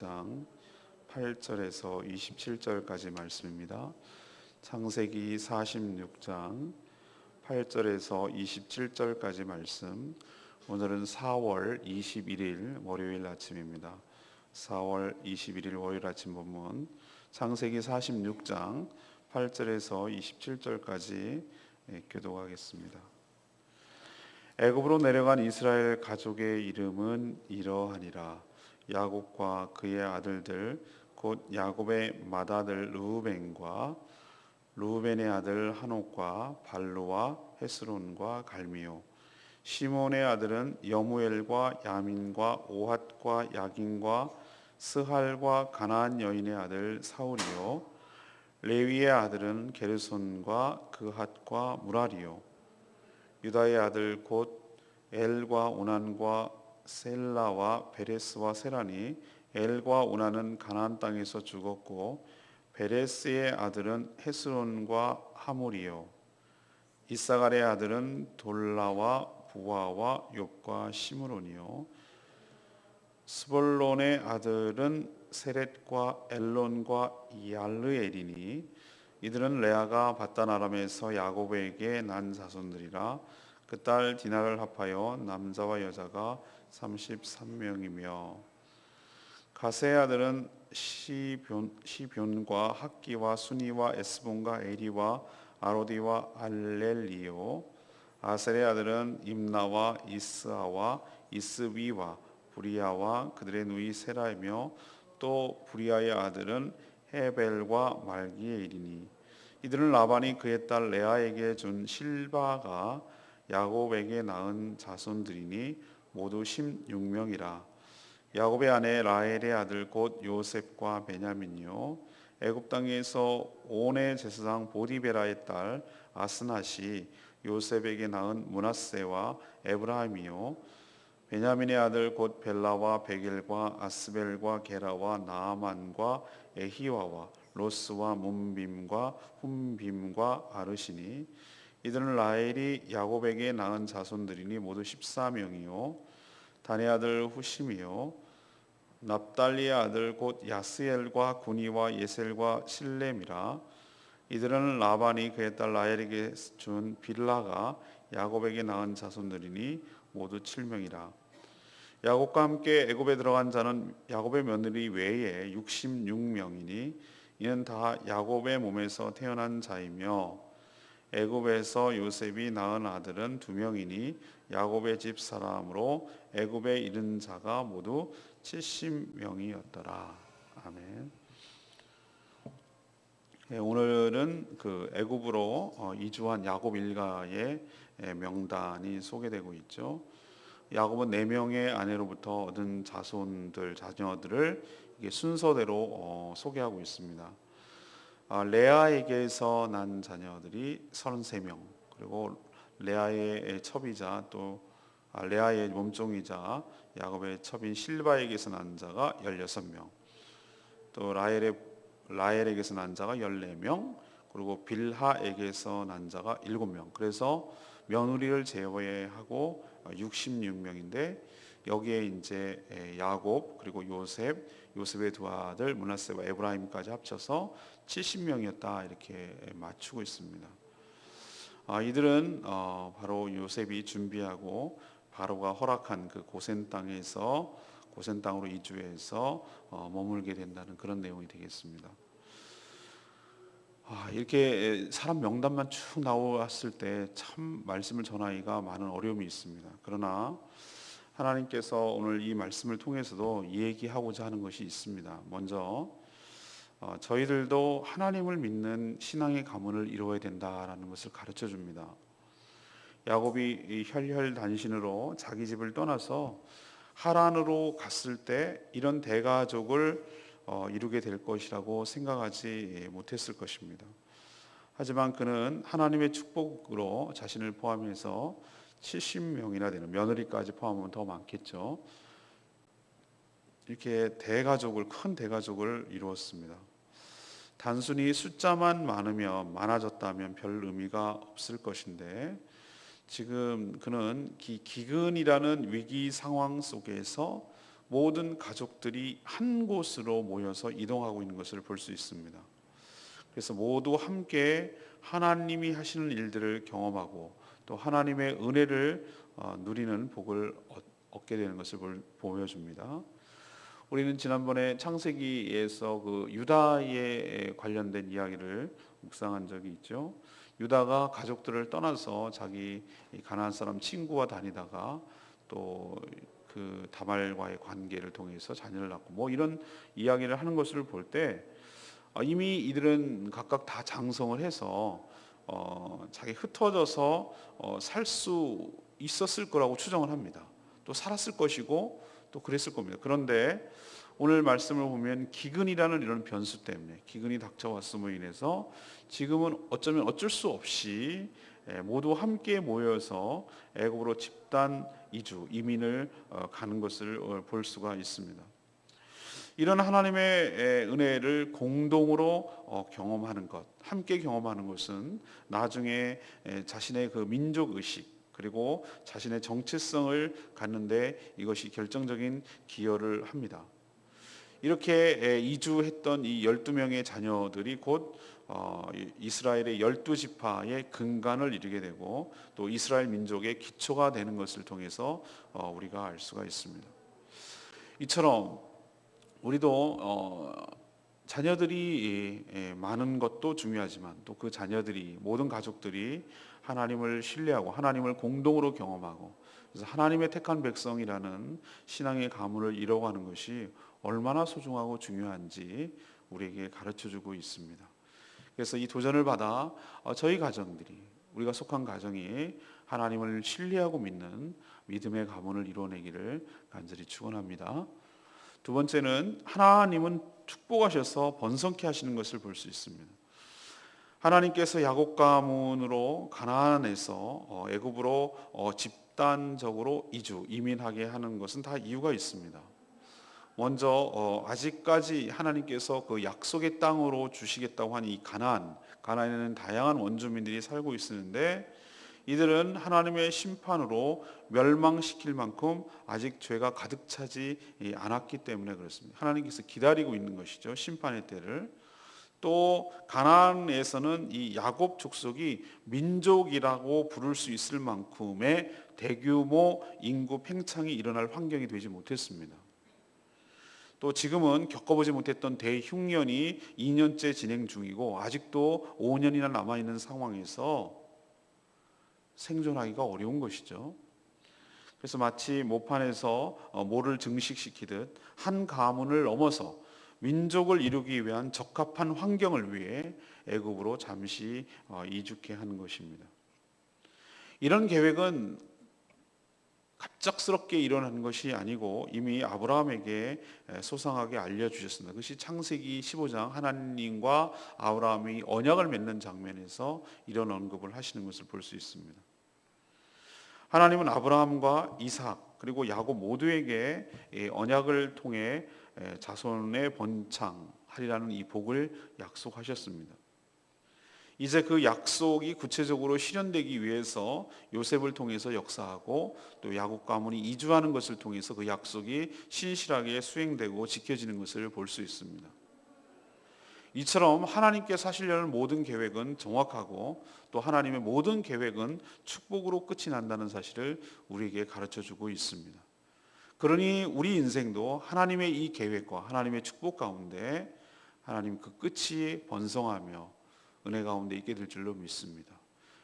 장 8절에서 27절까지 말씀입니다. 창세기 46장 8절에서 27절까지 말씀. 오늘은 4월 21일 월요일 아침입니다. 4월 21일 월요일 아침 본문 창세기 46장 8절에서 27절까지 교독하겠습니다. 애굽으로 내려간 이스라엘 가족의 이름은 이러하니라. 야곱과 그의 아들들 곧 야곱의 맏아들 르우벤의 아들 한옥과 발루와 헤스론과 갈미요. 시몬의 아들은 여무엘과 야민과 오핫과 야긴과 스할과 가나안 여인의 아들 사울이요. 레위의 아들은 게르손과 그핫과 무라리요. 유다의 아들 곧 엘과 오난과 셀라와 베레스와 세란이. 엘과 오난은 가나안 땅에서 죽었고 베레스의 아들은 헤스론과 하몰이요. 이사갈의 아들은 돌라와 부아와 욥과 시므론이요. 스볼론의 아들은 세렛과 엘론과 얄르엘이니. 이들은 레아가 밧단 아람에서 야곱에게 난 자손들이라. 그 딸 디나를 합하여 남자와 여자가 33명이며 가세의 아들은 시뷴과 학기와 수니와 에스본과 에리와 아로디와 알렐리요. 아셀의 아들은 임나와 이스아와 이스위와 부리아와 그들의 누이 세라이며 또 부리아의 아들은 헤벨과 말기엘이니. 이들은 라반이 그의 딸 레아에게 준 실바가 야곱에게 낳은 자손들이니 모두 16명이라. 야곱의 아내 라헬의 아들 곧 요셉과 베냐민이요. 애굽 땅에서 온의 제사장 보디베라의 딸 아스낫이 요셉에게 낳은 므낫세와 에브라임이요. 베냐민의 아들 곧 벨라와 베겔과 아스벨과 게라와 나아만과 에히와와 로스와 문빔과 훔빔과 아르시니. 이들은 라헬이 야곱에게 낳은 자손들이니 모두 14명이요. 단의 아들 후심이요. 납달리의 아들 곧 야스엘과 구니와 예셀과 실렘이라. 이들은 라반이 그의 딸 라헬에게 준 빌라가 야곱에게 낳은 자손들이니 모두 7명이라. 야곱과 함께 애굽에 들어간 자는 야곱의 며느리 외에 66명이니 이는 다 야곱의 몸에서 태어난 자이며 애굽에서 요셉이 낳은 아들은 2명이니 야곱의 집 사람으로 애굽에 이른 자가 모두 70명이었더라. 아멘. 오늘은 그 애굽으로 이주한 야곱 일가의 명단이 소개되고 있죠. 야곱은 4명의 아내로부터 얻은 자녀들을 순서대로 소개하고 있습니다. 레아에게서 난 자녀들이 33명, 그리고 레아의 첩이자 또 레아의 몸종이자 야곱의 첩인 실바에게서 난 자가 16명, 또 라헬에게서 난 자가 14명, 그리고 빌하에게서 난 자가 7명. 그래서 며느리를 제외하고 66명인데 여기에 이제 야곱 그리고 요셉의 두 아들 므낫세와 에브라임까지 합쳐서 70명이었다 이렇게 맞추고 있습니다. 이들은 바로 요셉이 준비하고 바로가 허락한 그 고센 땅으로 이주해서 머물게 된다는 그런 내용이 되겠습니다. 이렇게 사람 명단만 쭉 나왔을 때 참 말씀을 전하기가 많은 어려움이 있습니다. 그러나 하나님께서 오늘 이 말씀을 통해서도 얘기하고자 하는 것이 있습니다. 먼저 저희들도 하나님을 믿는 신앙의 가문을 이루어야 된다라는 것을 가르쳐 줍니다. 야곱이 혈혈단신으로 자기 집을 떠나서 하란으로 갔을 때 이런 대가족을 이루게 될 것이라고 생각하지 못했을 것입니다. 하지만 그는 하나님의 축복으로 자신을 포함해서 70명이나 되는, 며느리까지 포함하면 더 많겠죠, 이렇게 큰 대가족을 이루었습니다. 단순히 숫자만 많아졌다면 별 의미가 없을 것인데 지금 그는 기근이라는 위기 상황 속에서 모든 가족들이 한 곳으로 모여서 이동하고 있는 것을 볼 수 있습니다. 그래서 모두 함께 하나님이 하시는 일들을 경험하고 또 하나님의 은혜를 누리는 복을 얻게 되는 것을 보여줍니다. 우리는 지난번에 창세기에서 그 유다에 관련된 이야기를 묵상한 적이 있죠. 유다가 가족들을 떠나서 자기 가나안 사람 친구와 다니다가 또 그 다말과의 관계를 통해서 자녀를 낳고 뭐 이런 이야기를 하는 것을 볼 때 이미 이들은 각각 다 장성을 해서 자기 흩어져서 살 수 있었을 거라고 추정을 합니다. 또 살았을 것이고 또 그랬을 겁니다. 그런데 오늘 말씀을 보면 기근이라는 이런 변수 때문에 기근이 닥쳐왔음으로 인해서 지금은 어쩌면 어쩔 수 없이 모두 함께 모여서 애굽으로 집단 이주 이민을 가는 것을 볼 수가 있습니다. 이런 하나님의 은혜를 공동으로 경험하는 것, 함께 경험하는 것은 나중에 자신의 그 민족 의식 그리고 자신의 정체성을 갖는데 이것이 결정적인 기여를 합니다. 이렇게 이주했던 이 12명의 자녀들이 곧 이스라엘의 12지파의 근간을 이루게 되고 또 이스라엘 민족의 기초가 되는 것을 통해서 우리가 알 수가 있습니다. 이처럼 우리도 자녀들이 많은 것도 중요하지만 또 그 자녀들이 모든 가족들이 하나님을 신뢰하고 하나님을 공동으로 경험하고 그래서 하나님의 택한 백성이라는 신앙의 가문을 이뤄가는 것이 얼마나 소중하고 중요한지 우리에게 가르쳐주고 있습니다. 그래서 이 도전을 받아 저희 가정들이 우리가 속한 가정이 하나님을 신뢰하고 믿는 믿음의 가문을 이뤄내기를 간절히 축원합니다. 두 번째는 하나님은 축복하셔서 번성케 하시는 것을 볼 수 있습니다. 하나님께서 야곱 가문으로 가나안에서 애굽으로 집단적으로 이민하게 하는 것은 다 이유가 있습니다. 먼저 아직까지 하나님께서 그 약속의 땅으로 주시겠다고 한 이 가나안에는 다양한 원주민들이 살고 있었는데 이들은 하나님의 심판으로 멸망시킬 만큼 아직 죄가 가득 차지 않았기 때문에 그렇습니다. 하나님께서 기다리고 있는 것이죠. 심판의 때를. 또 가나안에서는 이 야곱 족속이 민족이라고 부를 수 있을 만큼의 대규모 인구 팽창이 일어날 환경이 되지 못했습니다. 또 지금은 겪어보지 못했던 대흉년이 2년째 진행 중이고 아직도 5년이나 남아있는 상황에서 생존하기가 어려운 것이죠. 그래서 마치 모판에서 모를 증식시키듯 한 가문을 넘어서 민족을 이루기 위한 적합한 환경을 위해 애굽으로 잠시 이주케 하는 것입니다. 이런 계획은 갑작스럽게 일어난 것이 아니고 이미 아브라함에게 소상하게 알려주셨습니다. 그것이 창세기 15장 하나님과 아브라함이 언약을 맺는 장면에서 이런 언급을 하시는 것을 볼 수 있습니다. 하나님은 아브라함과 이삭 그리고 야곱 모두에게 언약을 통해 자손의 번창하리라는 이 복을 약속하셨습니다. 이제 그 약속이 구체적으로 실현되기 위해서 요셉을 통해서 역사하고 또 야곱 가문이 이주하는 것을 통해서 그 약속이 신실하게 수행되고 지켜지는 것을 볼 수 있습니다. 이처럼 하나님께서 하시려는 모든 계획은 정확하고 또 하나님의 모든 계획은 축복으로 끝이 난다는 사실을 우리에게 가르쳐주고 있습니다. 그러니 우리 인생도 하나님의 이 계획과 하나님의 축복 가운데 하나님 그 끝이 번성하며 은혜 가운데 있게 될 줄로 믿습니다.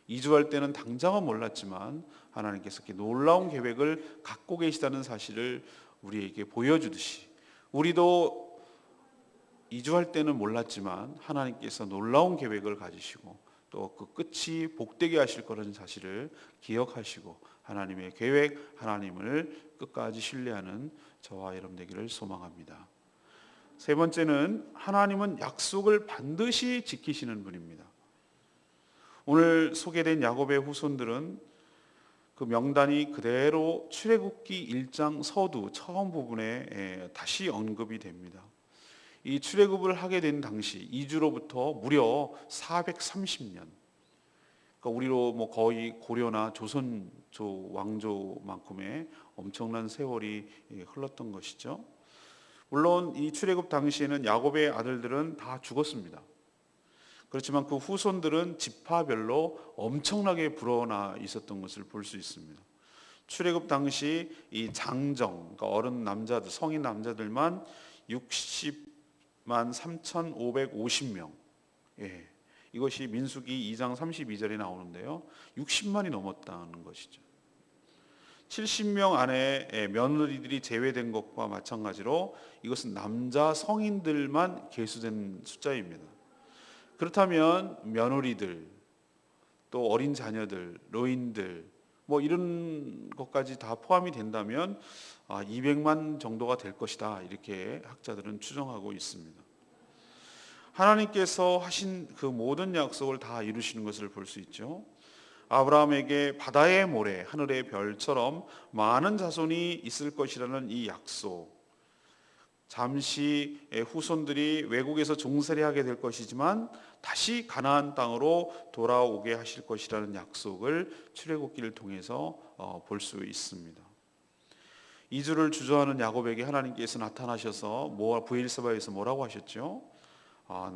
이주할 때는 당장은 몰랐지만 하나님께서 이렇게 놀라운 계획을 갖고 계시다는 사실을 우리에게 보여주듯이 우리도 이주할 때는 몰랐지만 하나님께서 놀라운 계획을 가지시고 또 그 끝이 복되게 하실 거라는 사실을 기억하시고 하나님의 계획, 하나님을 끝까지 신뢰하는 저와 여러분 되기를 소망합니다. 세 번째는 하나님은 약속을 반드시 지키시는 분입니다. 오늘 소개된 야곱의 후손들은 그 명단이 그대로 출애굽기 1장 서두 처음 부분에 다시 언급이 됩니다. 이 출애굽을 하게 된 당시 이주로부터 무려 430년 그러니까 우리로 뭐 거의 고려나 조선조 왕조만큼의 엄청난 세월이 흘렀던 것이죠. 물론 이 출애굽 당시에는 야곱의 아들들은 다 죽었습니다. 그렇지만 그 후손들은 지파별로 엄청나게 불어나 있었던 것을 볼 수 있습니다. 출애굽 당시 이 장정, 그러니까 어른 남자들, 성인 남자들만 60만 3,550명. 예, 이것이 민수기 2장 32절에 나오는데요. 60만이 넘었다는 것이죠. 70명 안에 며느리들이 제외된 것과 마찬가지로 이것은 남자 성인들만 계수된 숫자입니다. 그렇다면 며느리들, 또 어린 자녀들, 노인들 뭐 이런 것까지 다 포함이 된다면 200만 정도가 될 것이다, 이렇게 학자들은 추정하고 있습니다. 하나님께서 하신 그 모든 약속을 다 이루시는 것을 볼 수 있죠. 아브라함에게 바다의 모래, 하늘의 별처럼 많은 자손이 있을 것이라는 이 약속, 잠시 후손들이 외국에서 종살이하게 될 것이지만 다시 가나안 땅으로 돌아오게 하실 것이라는 약속을 출애굽기를 통해서 볼 수 있습니다. 이주를 주저하는 야곱에게 하나님께서 나타나셔서 부엘세바에서 뭐라고 하셨죠?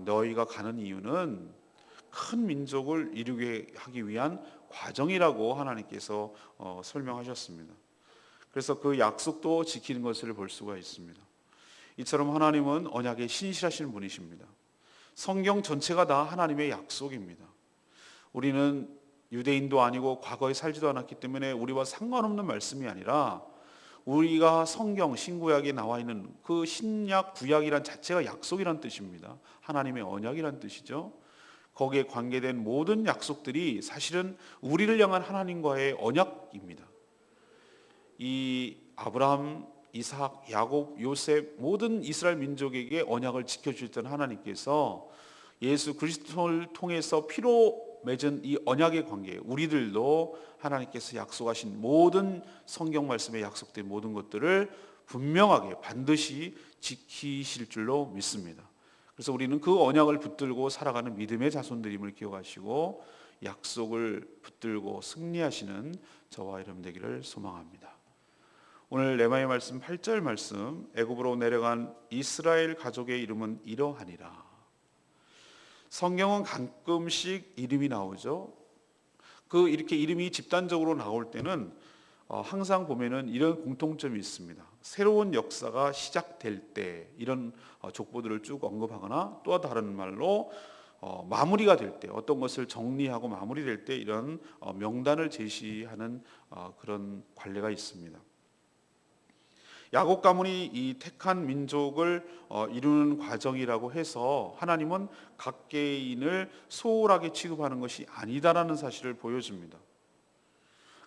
너희가 가는 이유는 큰 민족을 이루게 하기 위한 과정이라고 하나님께서 설명하셨습니다. 그래서 그 약속도 지키는 것을 볼 수가 있습니다. 이처럼 하나님은 언약에 신실하신 분이십니다. 성경 전체가 다 하나님의 약속입니다. 우리는 유대인도 아니고 과거에 살지도 않았기 때문에 우리와 상관없는 말씀이 아니라 우리가 성경 신구약에 나와 있는 그 신약 구약이란 자체가 약속이란 뜻입니다. 하나님의 언약이란 뜻이죠. 거기에 관계된 모든 약속들이 사실은 우리를 향한 하나님과의 언약입니다. 이 아브라함, 이삭, 야곱, 요셉 모든 이스라엘 민족에게 언약을 지켜주셨던 하나님께서 예수 그리스도를 통해서 피로 맺은 이 언약의 관계, 우리들도 하나님께서 약속하신 모든 성경 말씀에 약속된 모든 것들을 분명하게 반드시 지키실 줄로 믿습니다. 그래서 우리는 그 언약을 붙들고 살아가는 믿음의 자손들임을 기억하시고 약속을 붙들고 승리하시는 저와 여러분 되기를 소망합니다. 오늘 레마의 말씀 8절 말씀, 애굽으로 내려간 이스라엘 가족의 이름은 이러하니라. 성경은 가끔씩 이름이 나오죠. 이렇게 이름이 집단적으로 나올 때는 항상 보면은 이런 공통점이 있습니다. 새로운 역사가 시작될 때 이런 족보들을 쭉 언급하거나 또 다른 말로 마무리가 될 때, 어떤 것을 정리하고 마무리될 때 이런 명단을 제시하는 그런 관례가 있습니다. 야곱 가문이 이 택한 민족을 이루는 과정이라고 해서 하나님은 각 개인을 소홀하게 취급하는 것이 아니다라는 사실을 보여줍니다.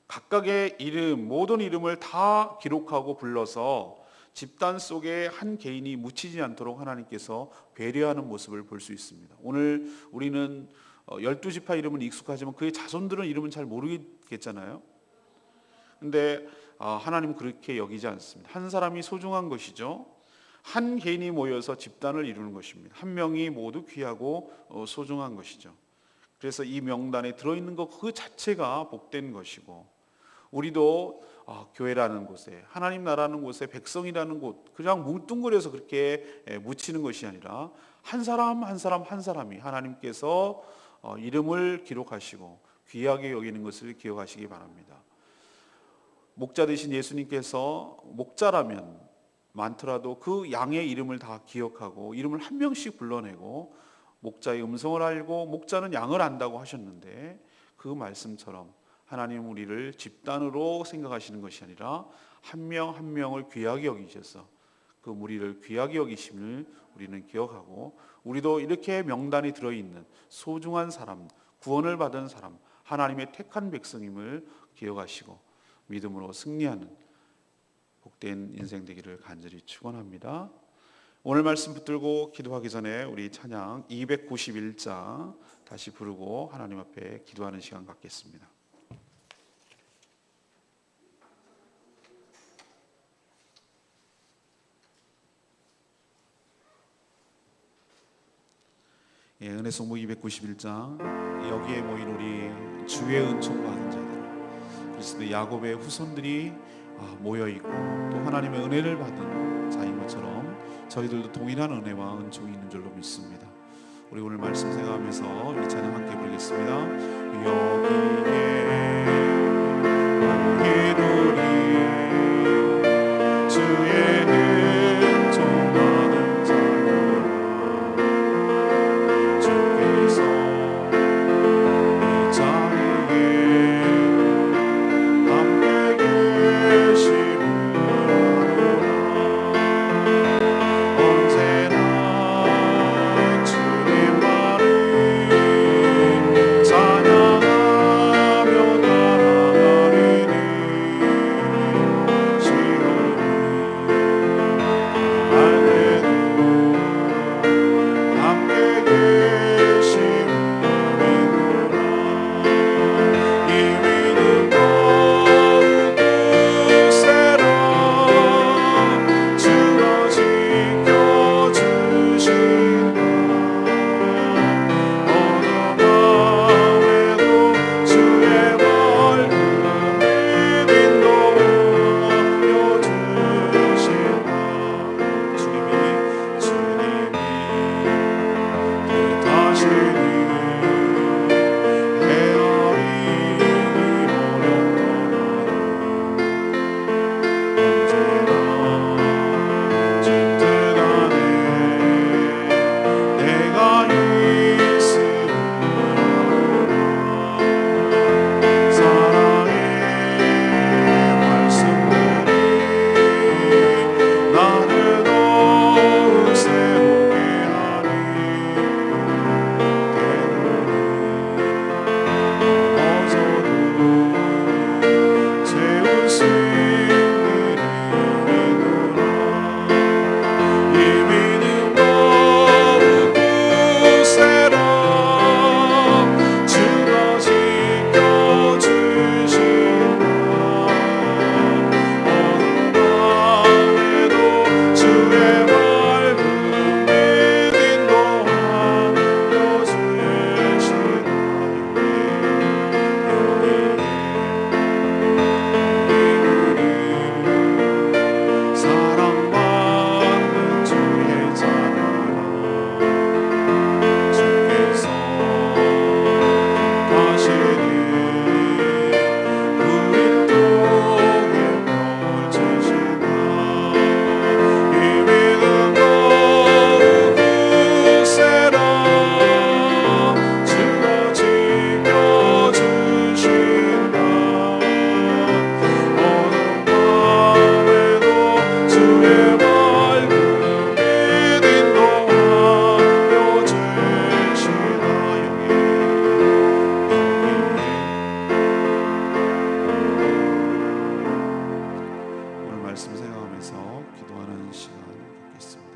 각각의 이름, 모든 이름을 다 기록하고 불러서 집단 속에 한 개인이 묻히지 않도록 하나님께서 배려하는 모습을 볼 수 있습니다. 오늘 우리는 12지파 이름은 익숙하지만 그의 자손들은 이름은 잘 모르겠잖아요. 근데 하나님은 그렇게 여기지 않습니다. 한 사람이 소중한 것이죠. 한 개인이 모여서 집단을 이루는 것입니다. 한 명이 모두 귀하고 소중한 것이죠. 그래서 이 명단에 들어있는 것 그 자체가 복된 것이고, 우리도 교회라는 곳에, 하나님 나라는 곳에, 백성이라는 곳, 그냥 뭉뚱그려서 그렇게 묻히는 것이 아니라 한 사람 한 사람 한 사람이 하나님께서 이름을 기록하시고 귀하게 여기는 것을 기억하시기 바랍니다. 목자 되신 예수님께서 목자라면 많더라도 그 양의 이름을 다 기억하고 이름을 한 명씩 불러내고 목자의 음성을 알고 목자는 양을 안다고 하셨는데, 그 말씀처럼 하나님 우리를 집단으로 생각하시는 것이 아니라 한 명 한 명을 귀하게 여기셔서 그 무리를 귀하게 여기심을 우리는 기억하고, 우리도 이렇게 명단이 들어있는 소중한 사람, 구원을 받은 사람, 하나님의 택한 백성임을 기억하시고 믿음으로 승리하는 복된 인생 되기를 간절히 축원합니다. 오늘 말씀 붙들고 기도하기 전에 우리 찬양 291장 다시 부르고 하나님 앞에 기도하는 시간 갖겠습니다. 은혜송부 291장, 여기에 모인 우리 주의 은총 받은 자들, 그리스도 야곱의 후손들이 모여 있고 또 하나님의 은혜를 받은 자인 것처럼 저희들도 동일한 은혜와 은총이 있는 줄로 믿습니다. 우리 오늘 말씀 생각하면서 이 찬양 함께 부르겠습니다. 여기에 모이노니 주의 은총 받은 자들아, 주께서 이 자리에 함께 계심을 아노라. 언제나 주님 말을 찬양하며 나아가리니 시험이 알게도 함께 계심을 믿노라. 이미는 더욱 세라 주가 지켜주신다. 어느 밤에도 주의 말씀에 인도하여 주신다. 주님이 뜻하시니 헤아리기 어렵더라도 언제나 주 뜻 안에 내가 있음을 아노라. 사랑의 말씀들이 나를 더욱 새롭게 하니 어서도 채운 승리를 이루라. 이미는 더욱 세라 주가 지켜주신다. 어느 밤에도 주의 말씀에 인도하여 주신다. 사랑받는 주의 자녀라. 주께서 하시니 우리 통에 펼치신다. 이미는 더욱 세라 주가 지켜주신다. 어느 밤에도 주의 말씀에 인도하여 주시나. 오늘 말씀 생각하면서 기도하는 시간 갖겠습니다.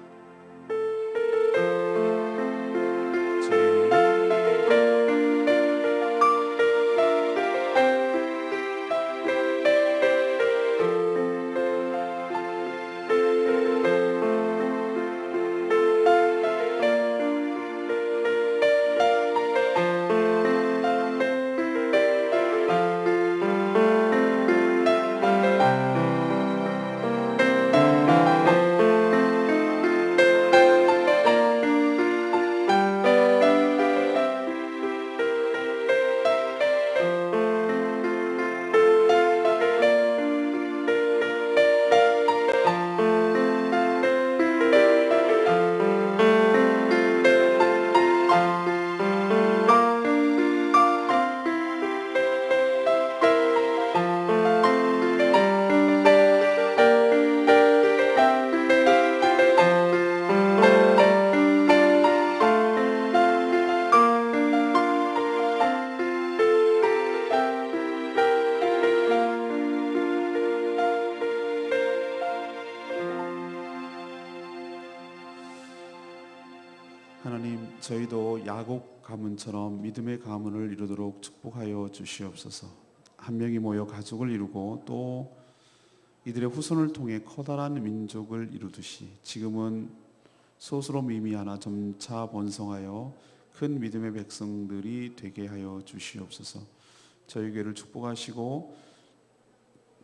하나님, 저희도 야곱 가문처럼 믿음의 가문을 이루도록 축복하여 주시옵소서. 한 명이 모여 가족을 이루고 또 이들의 후손을 통해 커다란 민족을 이루듯이 지금은 소수로 미미하나 점차 번성하여 큰 믿음의 백성들이 되게 하여 주시옵소서. 저희 교회를 축복하시고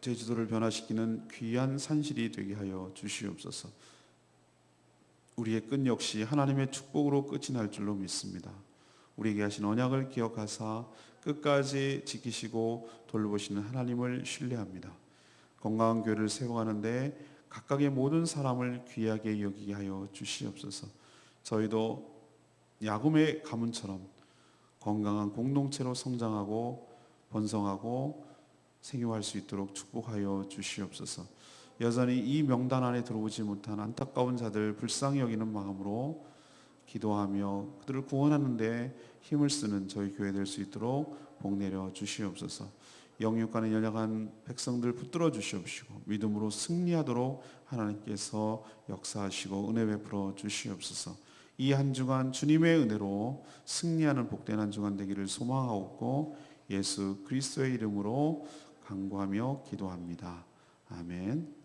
제주도를 변화시키는 귀한 산실이 되게 하여 주시옵소서. 우리의 끝 역시 하나님의 축복으로 끝이 날 줄로 믿습니다. 우리에게 하신 언약을 기억하사 끝까지 지키시고 돌보시는 하나님을 신뢰합니다. 건강한 교회를 세워가는데 각각의 모든 사람을 귀하게 여기게 하여 주시옵소서. 저희도 야곱의 가문처럼 건강한 공동체로 성장하고 번성하고 생육할 수 있도록 축복하여 주시옵소서. 여전히 이 명단 안에 들어오지 못한 안타까운 자들 불쌍히 여기는 마음으로 기도하며 그들을 구원하는 데 힘을 쓰는 저희 교회 될 수 있도록 복 내려 주시옵소서. 영육간에 연약한 백성들 붙들어 주시옵시고 믿음으로 승리하도록 하나님께서 역사하시고 은혜 베풀어 주시옵소서. 이 한 주간 주님의 은혜로 승리하는 복된 한 주간 되기를 소망하옵고 예수 그리스도의 이름으로 간구하며 기도합니다. 아멘.